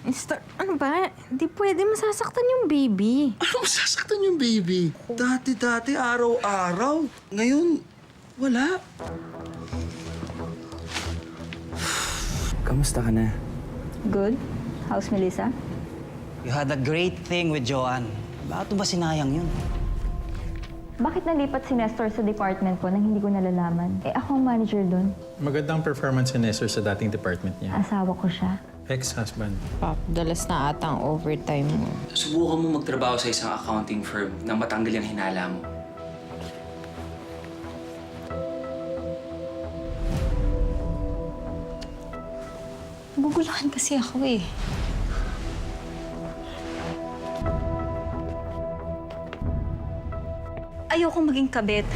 Mister, ano ba? Hindi pwede masasaktan yung baby. Ano masasaktan yung baby? Dati-dati, araw-araw. Ngayon, wala. Kamusta ka na? Good. How's Melissa? You had a great thing with Joanne. Bakit ba sinayang yun? Bakit nalipat si Nestor sa department ko nang hindi ko nalalaman? Ako ang manager doon. Magandang performance ni Nestor sa dating department niya. Asawa ko siya. Ex-husband. Pap, dalas na ata ang overtime mo. Subukan mo magtrabaho sa isang accounting firm nang matanggal yung hinala mo. Guguluhan kasi ako eh. Ayokong maging kabit.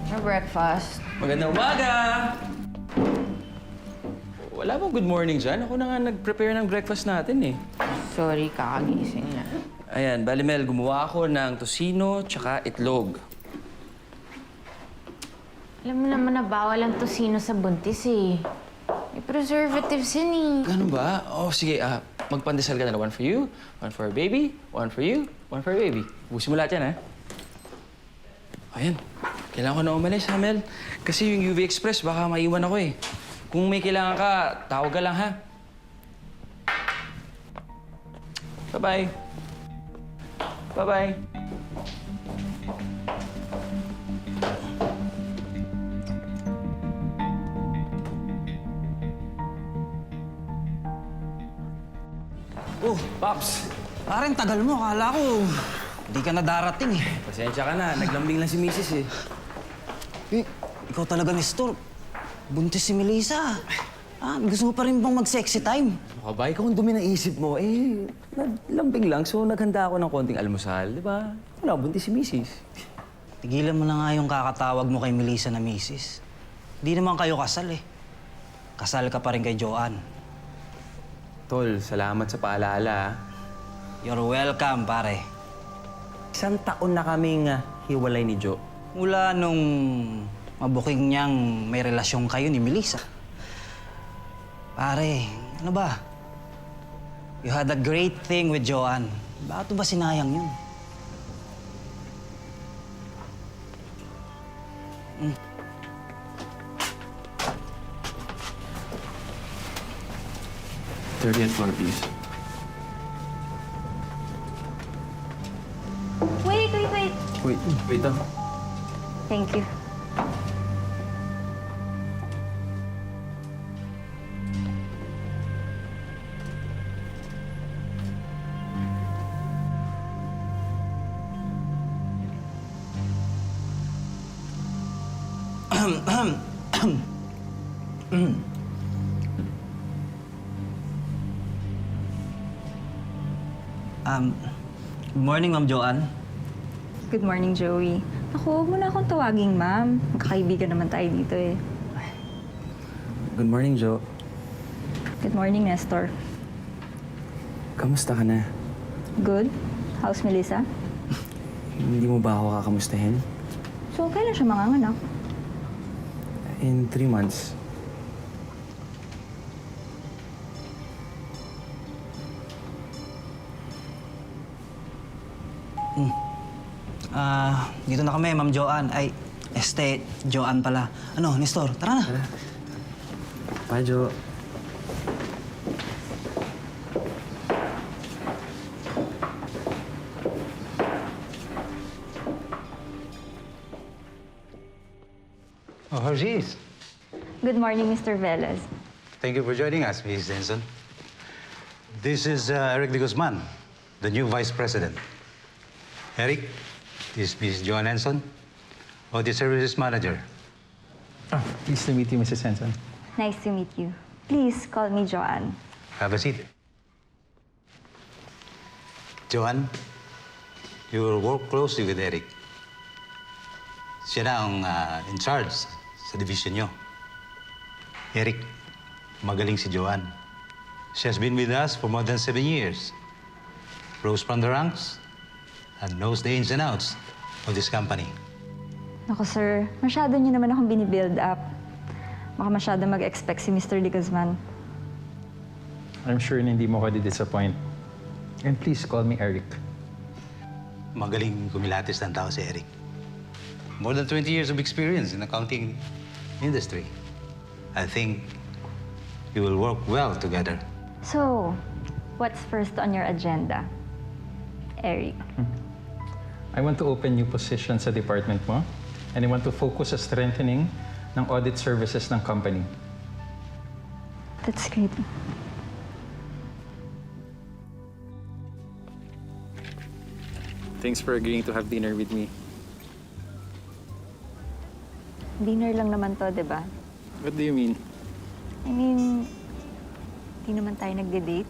Your breakfast. Magandang umaga! Wala bang good morning dyan? Ako na nga nag-prepare ng breakfast natin eh. Sorry, kakagising na. Ayan, Bali Mel, gumawa ako ng tosino tsaka itlog. Alam mo naman na bawal ang tosino sa buntis eh. May preservatives yun eh. Ganun ba? Oh, sige, magpandesal ka na. One for you, one for baby, one for you, one for baby. Busin mo lahat yan, ha? Ayan. Kailangan ko na umalis, ha, Mel? Kasi yung UV Express, baka maiwan ako eh. Kung may kailangan ka, tawag ka lang, ha? Bye-bye. Bye-bye. Oh, Pops! parang tagal mo. Akala ko, hindi ka na darating eh. Pasensya ka na. Naglambing lang si Mrs. eh. Eh, ikaw talaga, Nestor. Buntis si Melissa. Gusto mo pa rin bang mag-sexy time? Ano ka ba? Ikaw ang dumi ng isip mo. Eh, naglambing lang. So, naghanda ako ng konting almusal, di ba? Wala, buntis si Mrs. Tigilan mo na nga yung kakatawag mo kay Melissa na Mrs. Di naman kayo kasal eh. Kasal ka pa rin kay Joanne. Tol, salamat sa paalala. You're welcome, pare. Isang taon na kaming hiwalay ni Jo. Mula nung mabuking niyang may relasyon kayo ni Melissa. Pare, ano ba? You had a great thing with Joanne. Bakit ba sinayang yun? Mm. Thirtieth floor, please. Wait. Wait lang. Thank you. Good morning, Ma'am Joanne. Good morning, Joey. Ako, huwag mo na akong tawaging ma'am. Magkakaibigan naman tayo dito eh. Good morning, Jo. Good morning, Nestor. Kamusta ka na? Good. How's Melissa? Hindi mo ba ako kakamustahin? So, kailan siya manganganak? In 3 months. Dito na kami, Ma'am Joanne. Ay, Joanne pala. Ano, Nestor, tara na. Bye, Jo. Oh, Harjeet. Good morning, Mr. Velez. Thank you for joining us, Mrs. Denson. This is Eric de Guzman, the new Vice President. Eric, this is Mrs. Joan Henson, Audit Services Manager. Pleased to meet you, Mrs. Henson. Nice to meet you. Please call me Joanne. Have a seat. Joanne, you will work closely with Eric. Siya na ang in charge sa division nyo. Eric, magaling si Joanne. She has been with us for more than 7 years. Rose from the ranks and knows the ins and outs of this company. Ako, sir, masyado niyo naman akong binibuild up. Baka masyado mag-expect si Mr. De Guzman. I'm sure na hindi mo ka disappoint. And please call me Eric. Magaling kumilatis ng tao si Eric. More than 20 years of experience in accounting industry. I think we will work well together. So, what's first on your agenda, Eric? I want to open new positions sa department mo. And I want to focus sa strengthening ng audit services ng company. That's great. Thanks for agreeing to have dinner with me. Dinner lang naman to, di ba? What do you mean? I mean, di naman tayo nagde-date.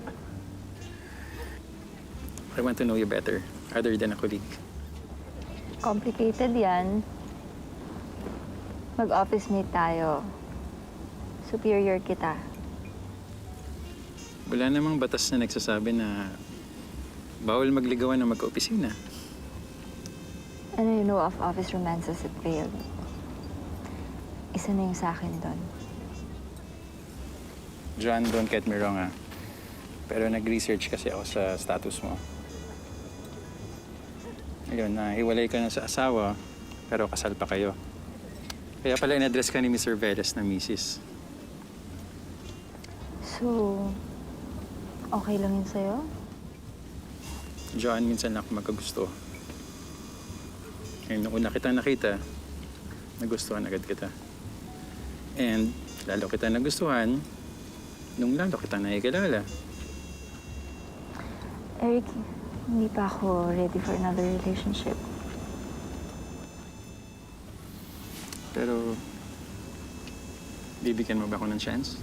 I want to know you better, other than a colleague. Complicated yan. Mag-office mate tayo. Superior kita. Wala namang batas na nagsasabi na bawal magligawan na magka-opisina. Ano you know of office romances that failed? Isa na yung sa akin doon. John, don't get me wrong pero nag-research kasi ako sa status mo. Ayun, hiwalay ka na sa asawa, pero kasal pa kayo. Kaya pala in-address ka ni Mr. Velez na Mrs. So, okay lang yun sa'yo? John, minsan lang ako magkagusto. Ngayon, nung una kita nakita, nagustuhan agad kita. And lalo kita nagustuhan, nung lalo kita nakikilala. Eric, hindi pa ako ready for another relationship. Pero, bibigyan mo ba ako ng chance?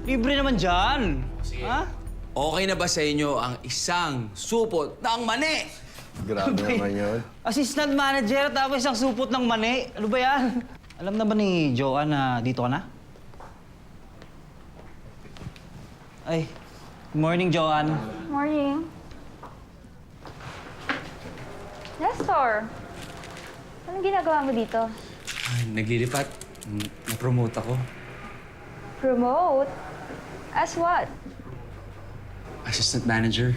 Libre naman dyan. Ha? Okay na ba sa inyo ang isang supot ng mani? Grabe naman yun. Assistant manager, tapos isang supot ng mani. Ano ba yan? Alam na ba ni Joanne na dito ka na? Ay, good morning, Joanne. Morning. Nestor, anong ginagawa mo dito? Naglilipat. Na-promote ako. Promote? As what? Assistant manager.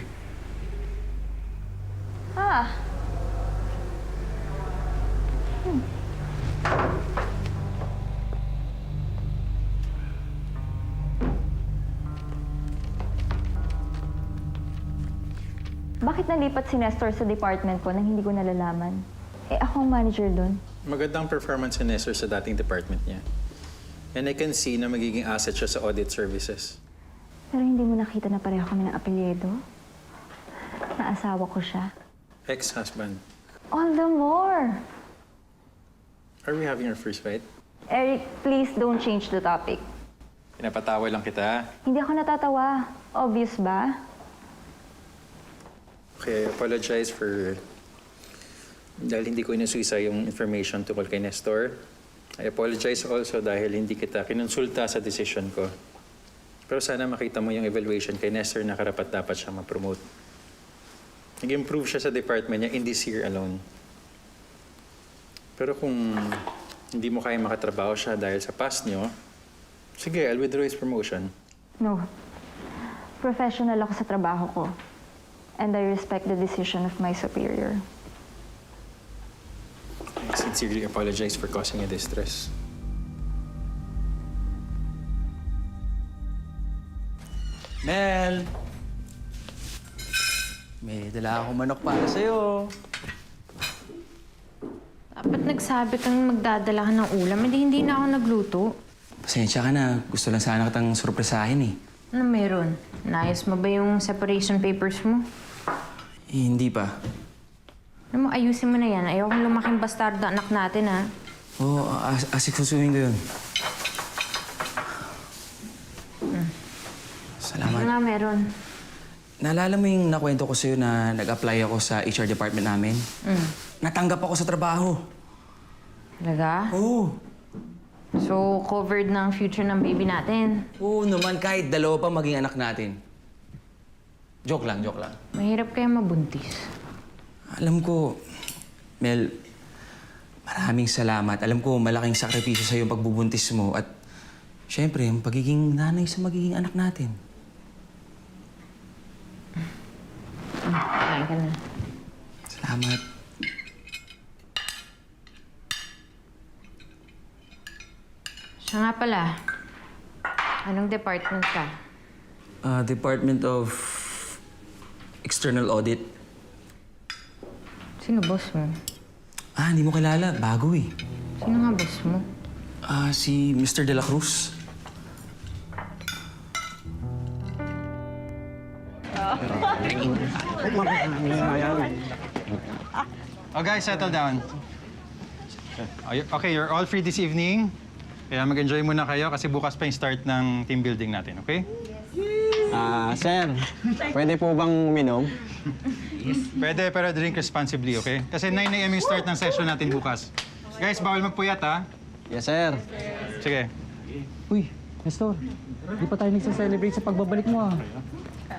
Ah. Bakit nalipat si Nestor sa department ko nang hindi ko nalalaman? Eh, ako ang manager doon. Magandang performance ni Nestor sa dating department niya. And I can see na magiging asset siya sa audit services. Pero hindi mo nakita na pareho kami ng apelyido? Na asawa ko siya. Ex-husband. All the more! Are we having our first fight? Eric, please don't change the topic. Pinapatawa lang kita. Hindi ako natatawa. Obvious ba? Okay, I apologize for... Dahil hindi ko inasuisa yung information tungkol kay Nestor. I apologize also dahil hindi kita kinonsulta sa decision ko. Pero sana makita mo yung evaluation kay Nestor na karapat-dapat siya ma-promote. Nag-improve siya sa department niya in this year alone. Pero kung hindi mo kaya makatrabaho siya dahil sa past niyo, sige, I'll withdraw his promotion. No. Professional ako sa trabaho ko. And I respect the decision of my superior. I sincerely apologize for causing you distress. Mel! May dala akong manok para sa'yo. Dapat nagsabi kang magdadala ka ng ulam, hindi na ako nagluto. Pasensya ka na. Gusto lang sana kitang sorpresahin eh. Ano meron? Naayos mo ba yung separation papers mo? Hindi pa. Alam mo, ayusin mo na yan. Ayokong lumaking bastardo anak natin, ha? Oo, asiksusuhin ko yun. Ano Salamat. nga meron? naalala mo yung nakwento ko sa'yo na nag-apply ako sa HR department namin? Natanggap ako sa trabaho. Talaga? Oo. So, covered na ang future ng baby natin. Oo naman, kahit dalawa pa maging anak natin. Joke lang, joke lang. Mahirap kaya mabuntis. Alam ko, Mel, maraming salamat. Alam ko, malaking sakripisyo sa'yo yung pagbubuntis mo at syempre, yung pagiging nanay sa magiging anak natin. Kain ka na. Salamat. Siya nga pala. Anong department ka? Department of External Audit. Sino boss mo? Hindi mo kilala. Bago eh. Sino nga boss mo? Si Mr. De La Cruz. Oh guys, settle down. Okay, you're all free this evening. Kaya mag-enjoy muna kayo kasi bukas pa yung start ng team building natin, okay? Sir, pwede po bang uminom? Pwede, pero drink responsibly, okay? Kasi 9 a.m. yung start ng session natin bukas. Guys, bawal magpuyat, ha? Yes, sir. Sige. Uy, Nestor, di pa tayo nagsa-celebrate sa pagbabalik mo ah.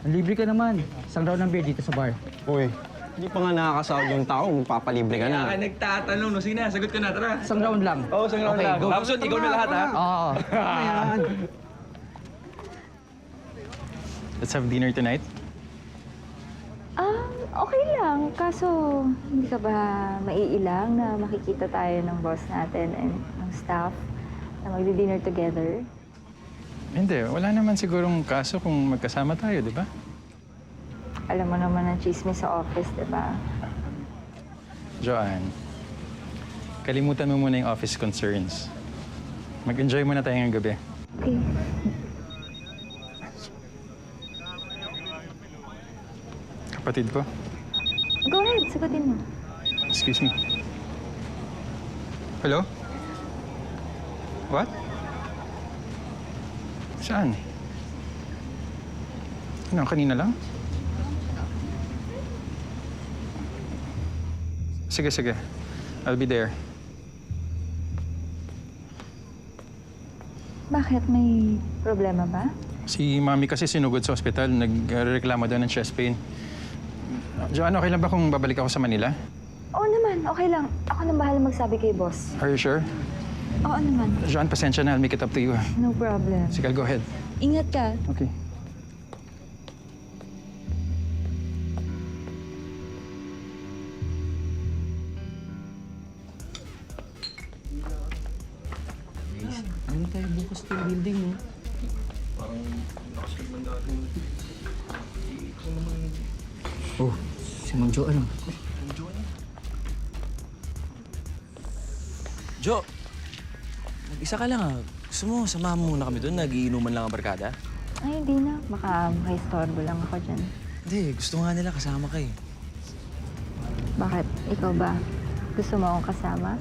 Libre ka naman. Isang round ng beer dito sa bar. Uy, hindi pa nga nakakasahod yung tao, magpapalibre ka na. nagtatanong, no? Sige na, sagot ko na, tara. Isang round lang. Oo, isang round lang. Thompson, ikaw na lahat, ha? Oo. Let's have dinner tonight. Okay lang. Kaso, hindi ka ba maiilang na makikita tayo ng boss natin and ng staff na magdi-dinner together? Hindi, wala naman sigurong kaso kung magkasama tayo, di ba? Alam mo naman ang chismis sa office, di ba? Joanne, kalimutan mo muna yung office concerns. Mag-enjoy muna tayo ngayong gabi. Okay. Kapatid ko, Go ahead, sagutin mo. excuse me. Hello? What? Saan? Ano, kanina lang? Sige, sige. I'll be there. Bakit? May problema ba? Si Mami kasi sinugod sa ospital. Nagreklamo daw ng chest pain. Joanne, okay lang ba kung babalik ako sa Manila? Oo naman, okay lang. Ako nang bahala magsabi kay boss. Are you sure? Oo naman. Joanne, pasensya na. I'll make it up to you. No problem. Sige, I'll go ahead. Ingat ka. Okay. Ano tayo bukas sa building, no? Oh, si Ma'am Jo, ano? Jo, mag-isa ka lang, ah. Gusto mo, samahan mo muna kami doon. Nagiinuman lang ang barkada. Ay, hindi na. Baka makaistorbo lang ako dyan. Hindi, gusto nga nila kasama ka eh. Bakit? Ikaw ba? Gusto mo akong kasama?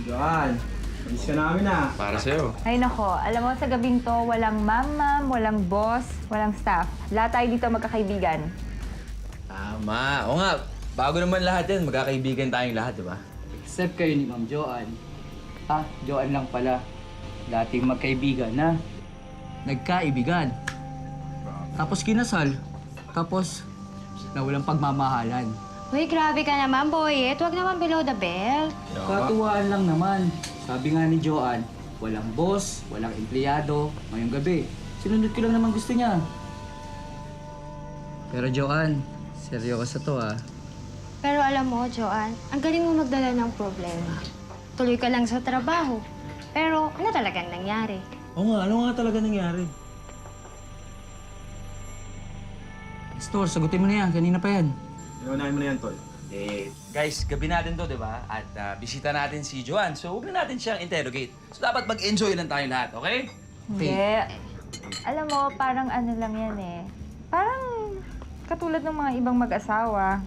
Joanne, miss ka namin ah. Para sa'yo. Ay nako, alam mo sa gabing to, walang ma'am, walang boss, walang staff. Lahat tayo dito magkakaibigan. Tama. Oo nga, bago naman lahat yan. Magkakaibigan tayong lahat, di ba? Except kayo ni Ma'am Joanne. Joanne lang pala. Dating magkaibigan na. Nagkaibigan. Tapos kinasal. Tapos nawalang pagmamahalan. Uy, grabe ka naman, Boyet. Huwag naman below the belt. Katuwaan lang naman. Sabi nga ni Joanne, walang boss, walang empleyado, ngayong gabi. Sinunod ko lang naman gusto niya. Pero Joanne, seryoso to ah. Pero alam mo, Joanne, ang galing mo magdala ng problema. Tuloy ka lang sa trabaho. Pero ano talagang nangyari? Oo nga, ano nga talaga nangyari? Store, sagutin mo na yan. Kanina pa yan. Iunahin mo na yan, Tol. Guys, gabi natin to, di ba? At bisita natin si Joanne. So, huwag na natin siyang interrogate. So, dapat mag-enjoy lang tayong lahat, okay? Hindi. Alam mo, parang ano lang yan eh. Parang katulad ng mga ibang mag-asawa.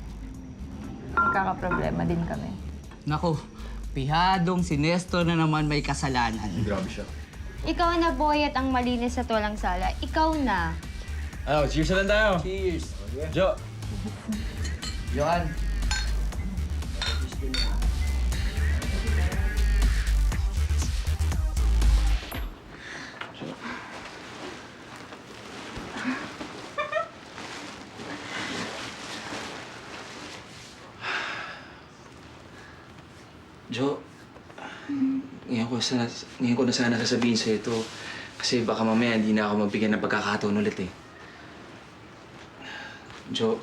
magkakaproblema din kami. Nako, pihadong si Nestor na naman may kasalanan. Ikaw na, boy, at ang malinis at walang sala. Ikaw na. Ano, cheers na lang tayo. Cheers. Jo. Johan. Jo, ngayon ko na sana sasabihin sa'yo ito. Kasi baka mamaya hindi na ako mabigyan ng pagkakataon ulit eh. Jo,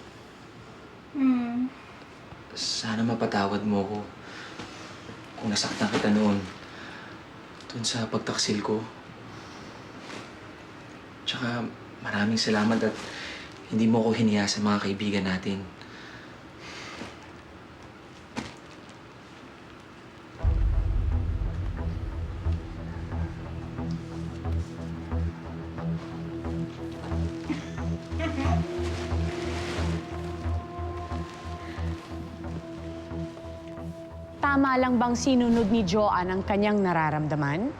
sana mapatawad mo ko kung nasaktan kita noon dun sa pagtaksil ko. Tsaka maraming salamat at hindi mo ko hiniya sa mga kaibigan natin. Tama lang bang sinunod ni Joanne ang kanyang nararamdaman?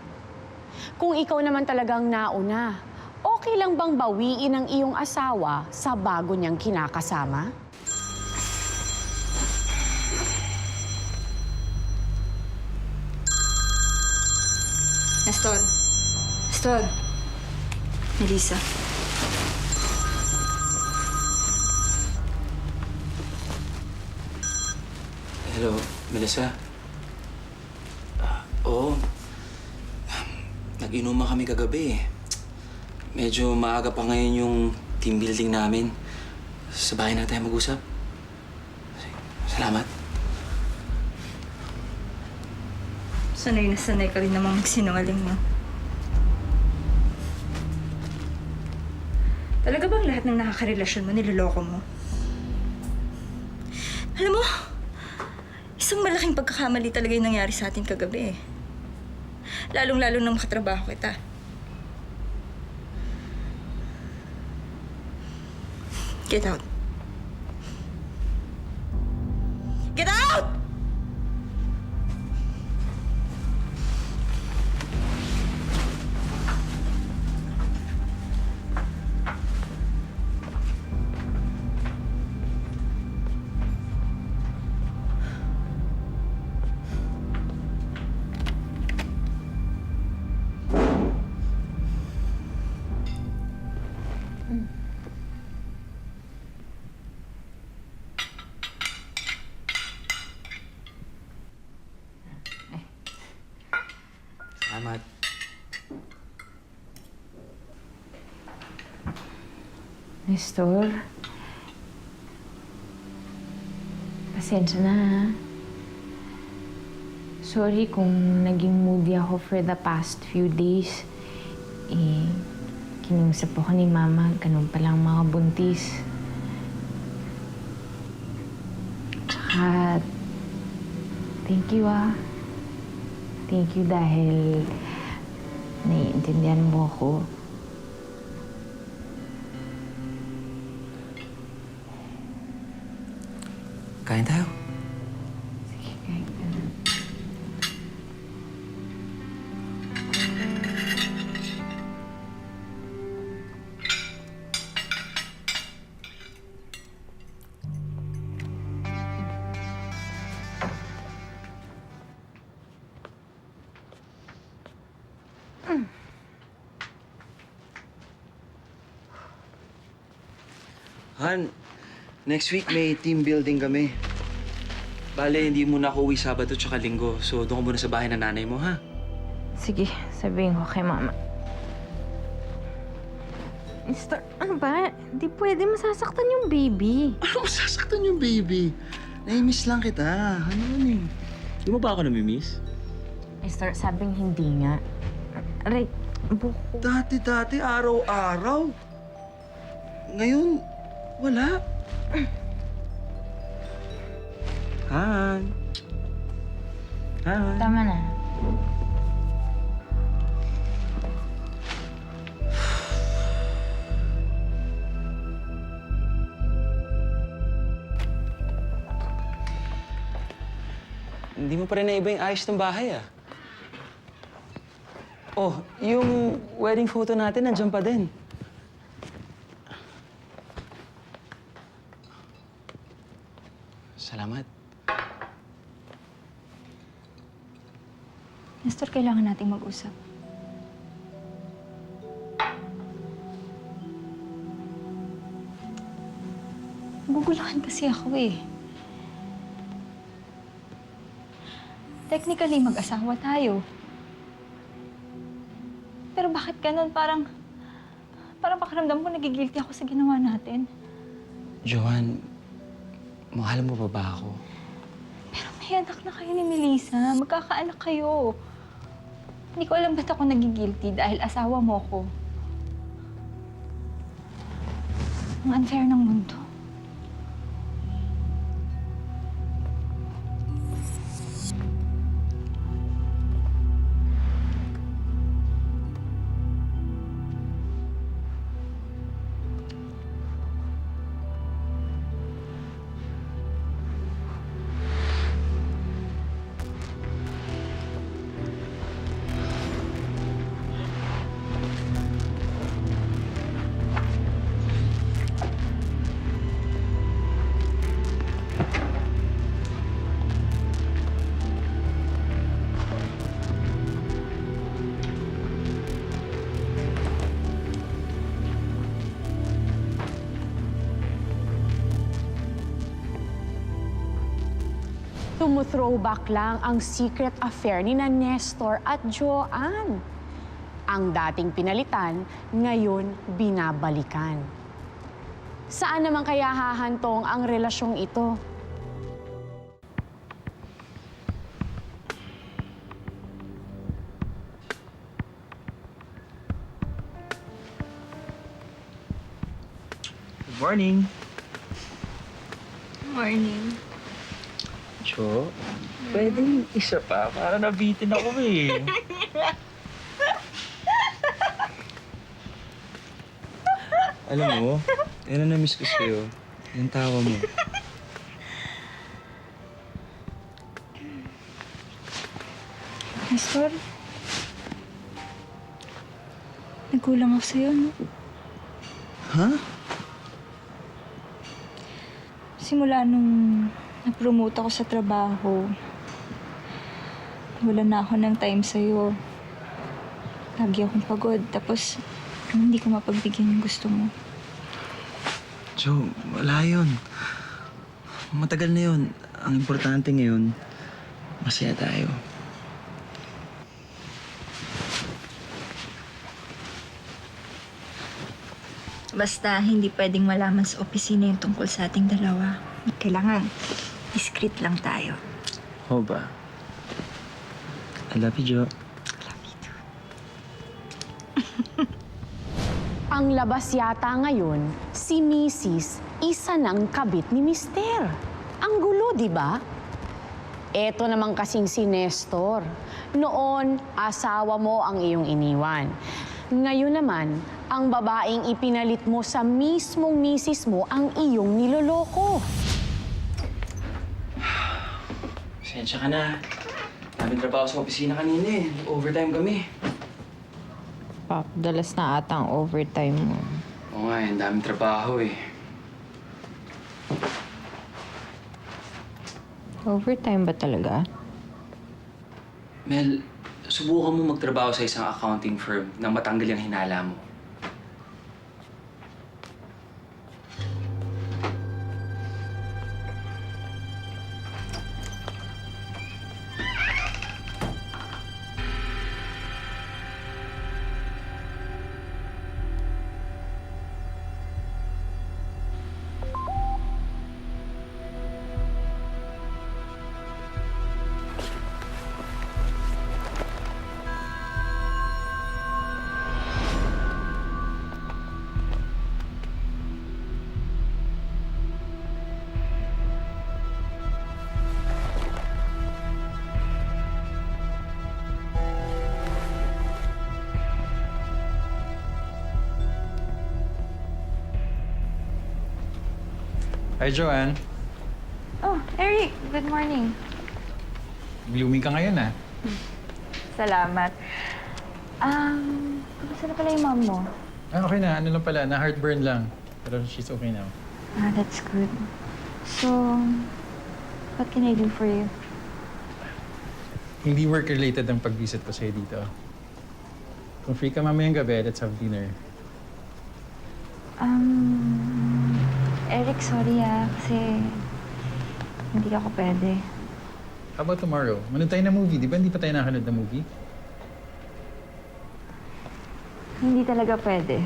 Kung ikaw naman talagang nauna, okay lang bang bawiin ang iyong asawa sa bago niyang kinakasama? Nestor. Nestor. Melissa. Hello, Melissa. Oo. Nag-inuman kami kagabi eh. Medyo maaga pa ngayon yung team building namin. Sa bahay na tayo mag-usap. Salamat. Sanay na sanay ka rin namang magsinungaling mo. Talaga bang lahat ng nakakarelasyon mo niloloko mo? Alam mo, isang malaking pagkakamali talaga yung nangyari sa atin kagabi eh. Lalong-lalo nang makatrabaho kita. Get out. Get out! Salamat. Nestor, pasensya na ha. Sorry kung naging moody ako for the past few days. Kiniusap ako ni Mama, ganun palang mga buntis. Tsaka, thank you ah. Thank you dahil naiintindihan mo ako. Kain tayo. Sige, kahit ka na. Han, next week may team building kami. Bale, hindi muna ako uwi Sabado tsaka Linggo. So, doon ka muna sa bahay ng nanay mo, ha? Sige, sabihin ko kay Mama. Mister, ano ba? Di pwede masasaktan yung baby. Ano masasaktan yung baby? Nai-miss lang kita. Ano yun eh? Di mo ba ako namimiss? Mister, sabing hindi nga. Aray, buko. Dati, araw-araw. Ngayon, wala. Han. Han. Tama na. Hindi mo pa rin naiba yung ayos ng bahay, ah. Oh, yung wedding photo natin, nandiyan pa din. Salamat. Nestor, kailangan nating mag-usap. Naguguluhan kasi ako eh. Technically, mag-asawa tayo. Pero bakit ganun? Parang pakiramdam ko nagigilty ako sa ginawa natin. Joanne, mahal mo pa ba ako? Pero may anak na kayo ni Melissa. Magkakaanak kayo. Hindi ko alam ba't ako nagigilty dahil asawa mo ko. Ang unfair ng mundo. Tumu-throwback lang ang secret affair ni na Nestor at Joanne. Ang dating pinalitan, ngayon binabalikan. Saan naman kaya hahantong ang relasyong ito? Good morning. Morning. Jo, pwedeng isa pa para nabitin ako eh. Alam mo, yan ang na-miss ko sa'yo. Yung tawa mo. Nestor, nagkulang ako sa'yo, no? Ha? Simula nung na-promote ako sa trabaho, wala na ako ng time sa'yo. Lagi akong pagod, tapos hindi ko mapagbigyan yung gusto mo. Jo, wala yun. Matagal na yun. Ang importante ngayon, masaya tayo. Basta hindi pwedeng malaman sa opisina yung tungkol sa ating dalawa. Kailangan discreet lang tayo. Ho ba? I love you, Jo. Ang labas yata ngayon, si Mrs. isa ng kabit ni Mister. Ang gulo, di ba? Eto naman kasing si Nestor. Noon, asawa mo ang iyong iniwan. Ngayon naman, ang babaeng ipinalit mo sa mismong misis mo ang iyong niloloko. Pasensya ka na. Daming trabaho sa opisina kanina eh. Overtime kami. Pap, dalas na ata ang overtime mo. Oo nga, ang daming trabaho eh. Overtime ba talaga? Mel, subukan mo magtrabaho sa isang accounting firm nang matanggal yung hinala mo. Hi, Joanne. Oh, Eric, good morning. blooming ka ngayon, ah. Salamat. Kamusta na pala yung mom mo? Ah, okay na. Ano lang pala, na-heartburn lang. Pero she's okay now. That's good. So, what can I do for you? Hindi work-related ang pag-visit ko sa'yo dito. Kung free ka mamayang gabi, let's have dinner. Eric, sorry kasi hindi ako pwede. How about tomorrow? Manood tayo ng movie. Di ba hindi pa tayo nakanood ng movie? Hindi talaga pwede.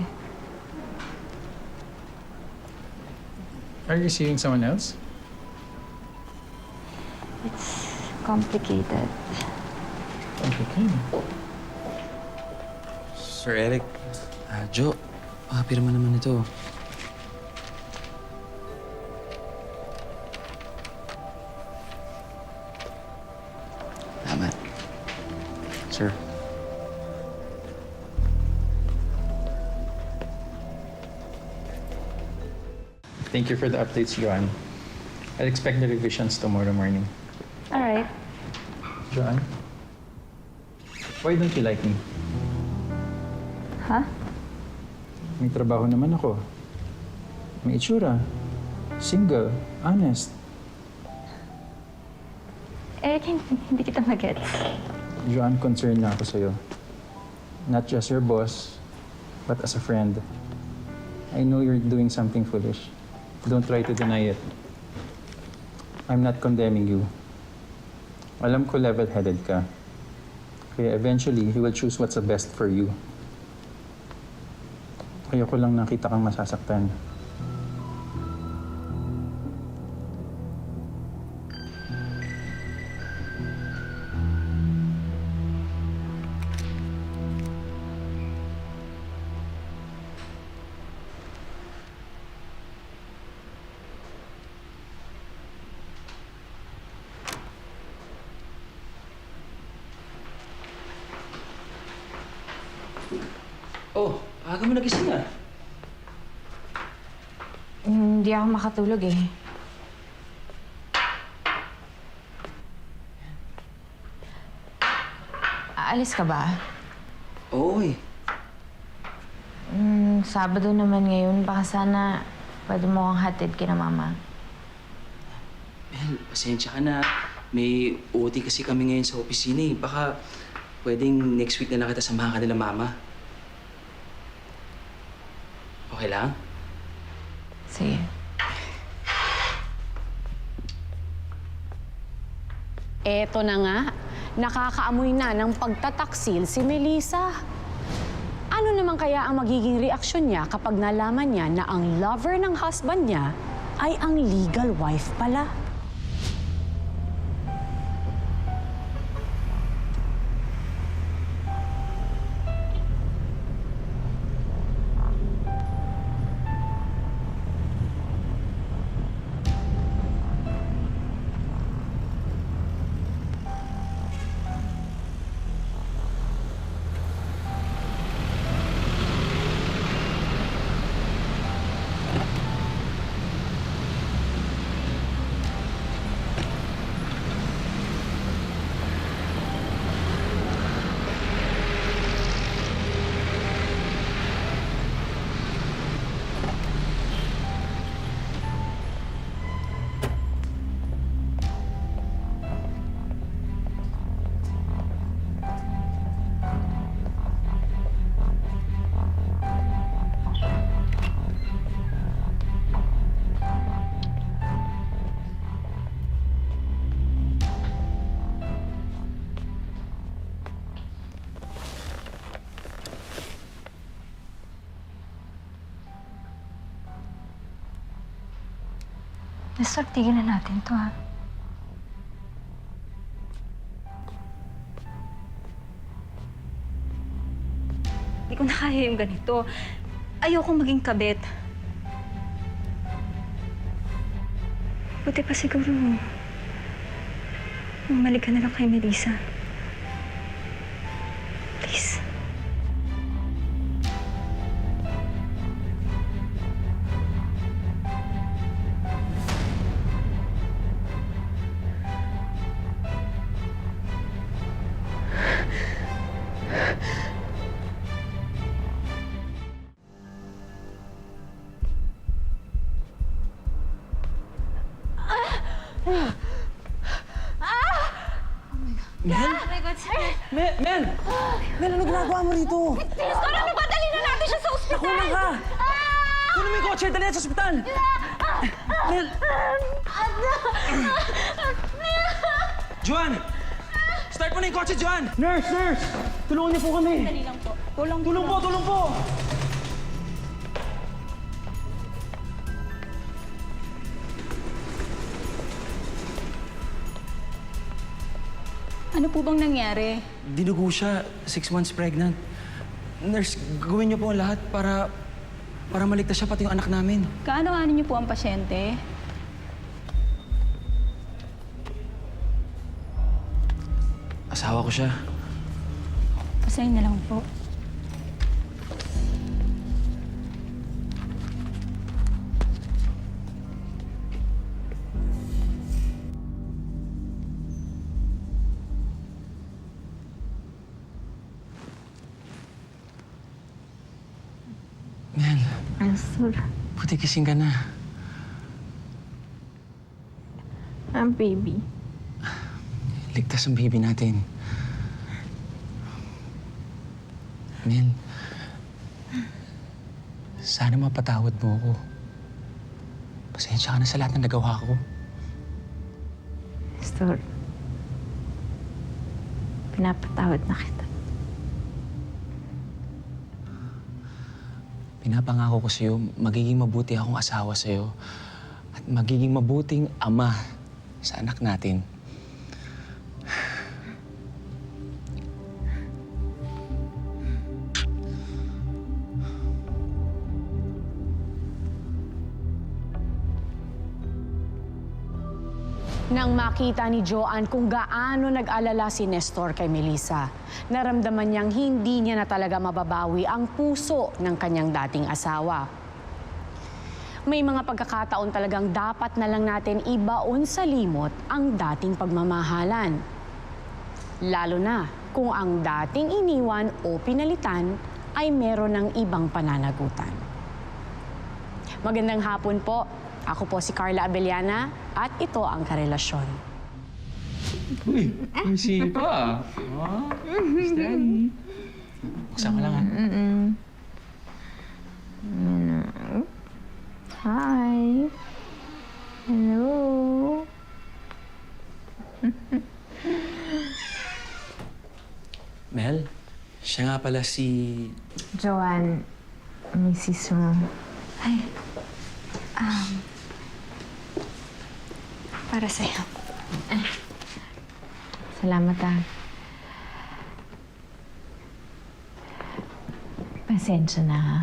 Are you seeing someone else? It's complicated. Okay. Sir Eric, Jo, pirma naman ito. Tama. Sir. Thank you for the updates, Joanne. I'll expect the revisions tomorrow morning. All right. Joanne? Why don't you like me? Huh? May trabaho naman ako. May itsura. Single. Honest. Eric, hindi kita magets. Joanne, concerned na ako sa'yo. Not just your boss, but as a friend. I know you're doing something foolish. Don't try to deny it. I'm not condemning you. Alam ko level-headed ka. Kaya eventually, you will choose what's the best for you. Ayoko lang nakita kang masasaktan. Oh, aga mo nagising ah. Hindi ako makatulog eh. Aalis ka ba? Oo eh. Sabado naman ngayon. Baka sana pwede mo kang hatid kina mama. Mel, pasensya ka na. May OT kasi kami ngayon sa opisina eh. Baka pwedeng next week na lang kita samahan ka nila mama. Okay lang? Sige. Eto na nga, nakakaamoy na ng pagtataksil si Melissa. Ano naman kaya ang magiging reaksyon niya kapag nalaman niya na ang lover ng husband niya ay ang legal wife pala? Nestor, tigil na natin to, ha? Hindi ko na kaya yung ganito. Ayokong maging kabit. Buti pa siguro, bumalik ka na lang kay Melissa. Please. Mel? Mel! Mel, ano ginagawa mo rito? Nestor, magpadali na natin siya sa ospital! Nakuha ka! Kunin mo yung kotse, dali sa ospital! Mel! Joan! Start mo na yung kotse, Joan! Nurse! Nurse! Tulungan niyo po kami! Dali lang po. Tulong po! Tulong po! Ano po bang nangyari? Dinugo siya, 6 months pregnant. Nurse, gawin niyo po ang lahat para maligtas siya pati yung anak namin. Kaano-ano niyo po ang pasyente? Asawa ko siya. Pasayin na lang po. Mel, Nestor. buti gising ka na. Ang baby. Ligtas ang baby natin. Mel, sana mapatawad mo ako. Pasensya ka na sa lahat ng nagawa ko. Nestor. Pinapatawad na kita. Pinapangako ko sa'yo, magiging mabuti akong asawa sa'yo at magiging mabuting ama sa anak natin. Nang makita ni Joanne kung gaano nag-alala si Nestor kay Melissa, naramdaman niyang hindi niya na talaga mababawi ang puso ng kanyang dating asawa. May mga pagkakataon talagang dapat na lang natin ibaon sa limot ang dating pagmamahalan. Lalo na kung ang dating iniwan o pinalitan ay meron ng ibang pananagutan. Magandang hapon po. Ako po si Carla Abellana at ito ang Karelasyon. Uy, ang sipa. Steady. Buksan ko lang, ha? Hi. Hello. Mel, siya nga pala si... Joanne, misis mo. Para sa'yo. Salamat, ah. Pasensya na, ha?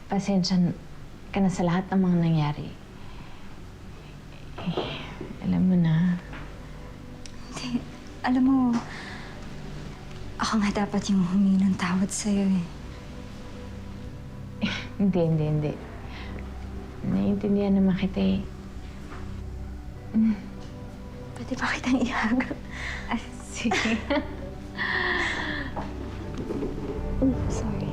Pasensya ka na sa lahat ng mga nangyari. Alam mo na. Hindi. Alam mo, ako nga dapat yung humingi ng tawad sa'yo eh. Hindi. Naiintindihan naman kita eh. Pwede ba kitang ihag? Sige. Sorry.